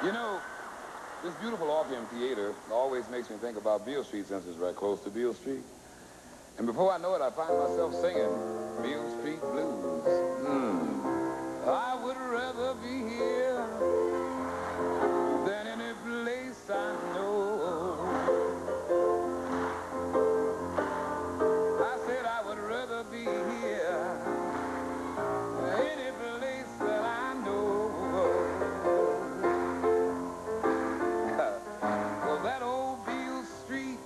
You know, this beautiful Orpheum Theater always makes me think about Beale Street since it's right close to Beale Street. And before I know it, I find myself singing Beale Street Blues. I would rather be here than any place I know. I said I would rather be here than any place that I know. Well, that old Beale Street,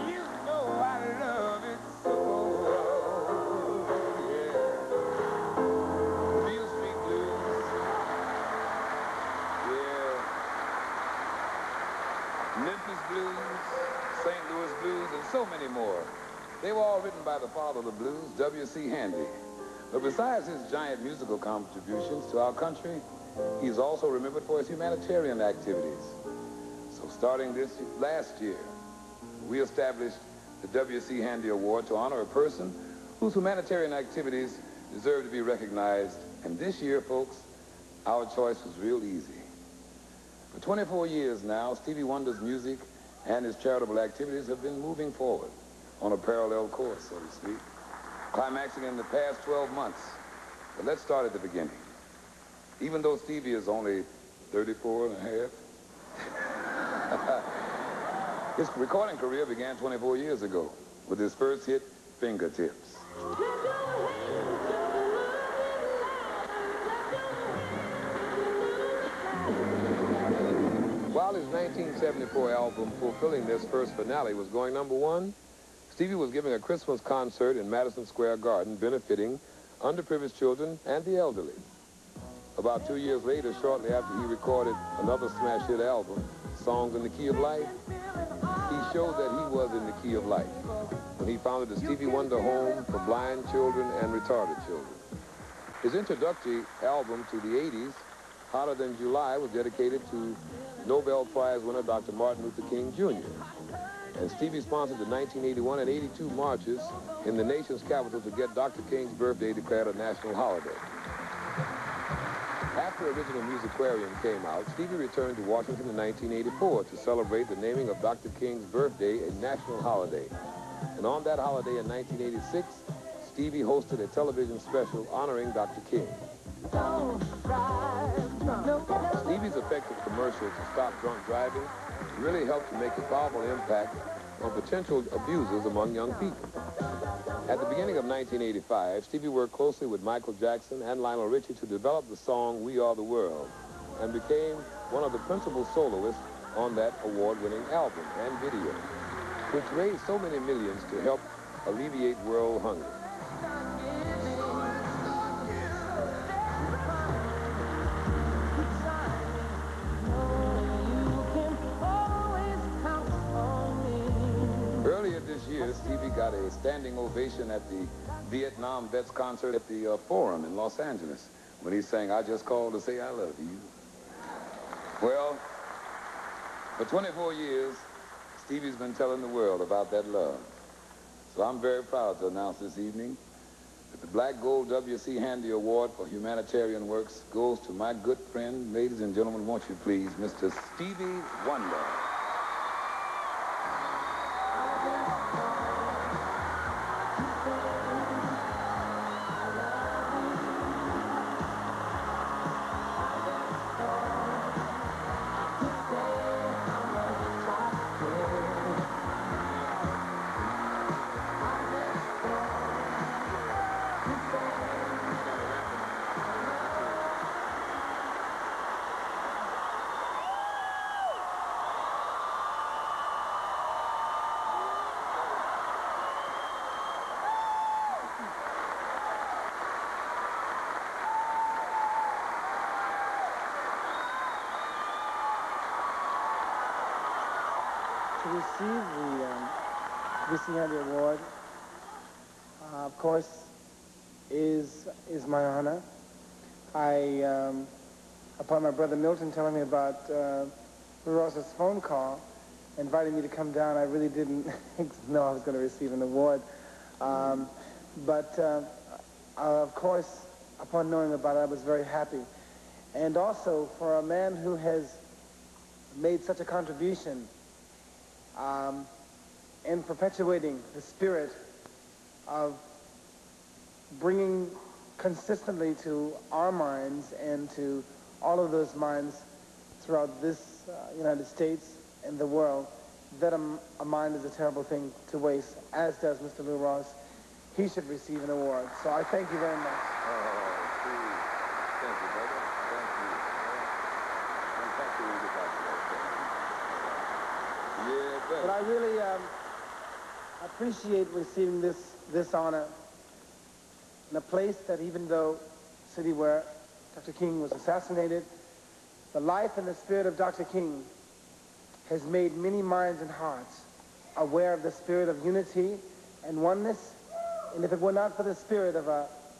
you know I love it so. Yeah. Beale Street Blues. Yeah. Memphis Blues, St. Louis Blues, and so many more. They were all written by the father of the blues, W.C. Handy. But besides his giant musical contributions to our country, he's also remembered for his humanitarian activities. So starting this last year, we established the W.C. Handy Award to honor a person whose humanitarian activities deserve to be recognized. And this year, folks, our choice was real easy. For 24 years now, Stevie Wonder's music and his charitable activities have been moving forward on a parallel course, so to speak, climaxing in the past 12 months. But let's start at the beginning. Even though Stevie is only 34 and a half, his recording career began 24 years ago with his first hit, Fingertips. While his 1974 album, Fulfilling This First Finale, was going #1, Stevie was giving a Christmas concert in Madison Square Garden benefiting underprivileged children and the elderly. About 2 years later, shortly after he recorded another smash hit album, Songs in the Key of Life, he showed that he was in the key of life when he founded the Stevie Wonder Home for blind children and retarded children. His introductory album to the 80s, Hotter Than July, was dedicated to Nobel Prize winner Dr. Martin Luther King Jr. And Stevie sponsored the 1981 and 82 marches in the nation's capital to get Dr. King's birthday declared a national holiday. After Original Musicarium came out, Stevie returned to Washington in 1984 to celebrate the naming of Dr. King's birthday a national holiday. And on that holiday in 1986, Stevie hosted a television special honoring Dr. King. Stevie's effective commercial to stop drunk driving really helped to make a powerful impact on potential abusers among young people. At the beginning of 1985, Stevie worked closely with Michael Jackson and Lionel Richie to develop the song We Are the World and became one of the principal soloists on that award-winning album and video, which raised so many millions to help alleviate world hunger. Stevie got a standing ovation at the Vietnam Vets concert at the Forum in Los Angeles when he sang, I Just Called to Say I Love You. Well, for 24 years, Stevie's been telling the world about that love. So I'm very proud to announce this evening that the Black Gold W.C. Handy Award for Humanitarian Works goes to my good friend, ladies and gentlemen, won't you please, Mr. Stevie Wonder. To receive the W.C. Handy Award, of course, is my honor. Upon my brother Milton telling me about Rosa's phone call, inviting me to come down, I really didn't know I was going to receive an award. Of course, upon knowing about it, I was very happy. And also for a man who has made such a contribution in perpetuating the spirit of bringing consistently to our minds and to all of those minds throughout this United States and the world, that a mind is a terrible thing to waste, as does Mr. Lou Ross. He should receive an award. So I thank you very much. Steve. Thank you, brother. Thank you. And thank you when you get back to that. Yeah, brother. But I really appreciate receiving this honor in a place that, even though city where Dr. King was assassinated, the life and the spirit of Dr. King has made many minds and hearts aware of the spirit of unity and oneness. And if it were not for the spirit of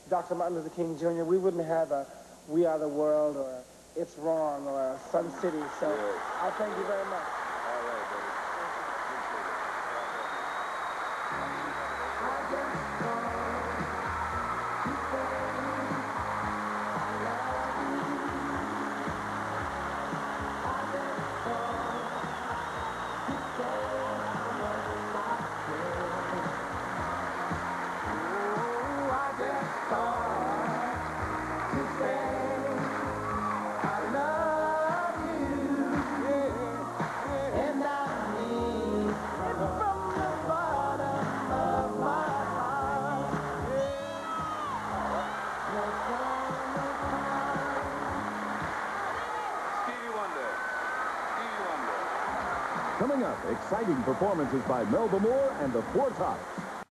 Dr. Martin Luther King Jr., we wouldn't have a We Are the World or It's Wrong or a Sun City. So yes. I thank you very much. All right, brother. Coming up, exciting performances by Melba Moore and the Four Tops.